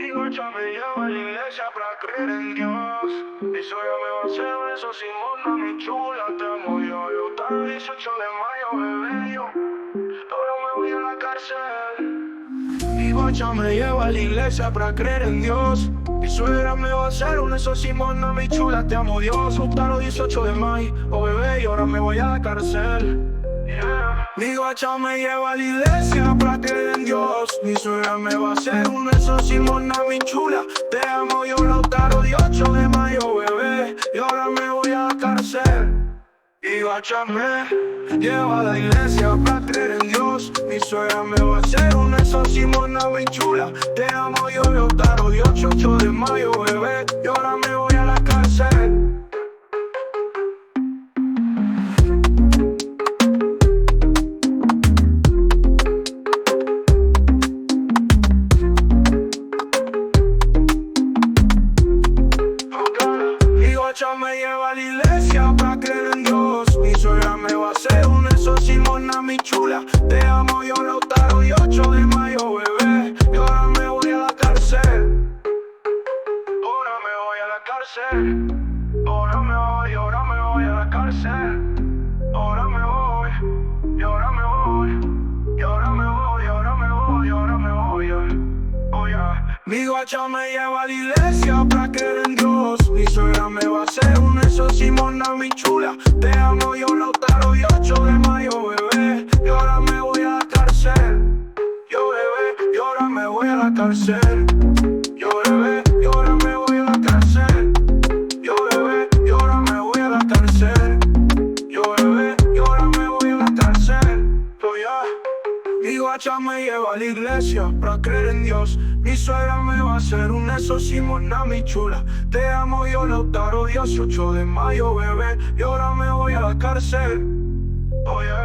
Mi guacha me lleva a la iglesia para creer en Dios. Mi suegra me va a hacer eso, Simona, mi chula, te amo yo. Para el 18 de mayo, bebé, yo. Ahora me voy a la cárcel. Mi guacha me lleva a la iglesia para creer en Dios. Mi suegra me va a hacer un eso, Simona, mi chula, te amo Dios. Hasta los 18 de mayo, oh bebé, y ahora me voy a la cárcel. Mi guacha me lleva a la iglesia para creer en Dios. Mi suegra me va a hacer un eso, Simona, mi chula, te amo yo, Lautaro, 18 de mayo, bebé, y ahora me voy a la cárcel. Mi guacha me lleva a la iglesia para creer en Dios. Mi suegra me va a hacer un eso, Simona, mi chula, te amo yo, Lautaro, 18 de mayo, bebé, y ahora me voy a la cárcel. Me lleva a la iglesia para creer en Dios. Mi suegra me va a hacer un eso, Simona, mi chula, te amo yo, Lautaro, 18 de mayo, bebé, y ahora me voy a la cárcel. Ahora me voy a la cárcel. Ahora me voy a la cárcel. Ahora me voy, y ahora me voy, y ahora me voy, y ahora me voy, y ahora me voy, oh yeah. Mi guacha me lleva a la iglesia para creer en Dios. Mi suegra me va a hacer un eso, Simona, mi chula, te amo yo, Lautaro, 18 de mayo, bebé, y ahora me voy a la cárcel. Yo bebé, y ahora me voy a la cárcel. Yo bebé, y ahora me voy a la cárcel. Yo bebé, y ahora me voy a la cárcel. Yo bebé, y ahora me voy a la cárcel. Oh yeah. Mi guacha me lleva a la iglesia para creer en Dios. Mi suegra me va a hacer un eso, Simona, mi chula, te amo yo, Lautaro, 18 de mayo, bebé, y ahora me voy a la cárcel. Oh yeah.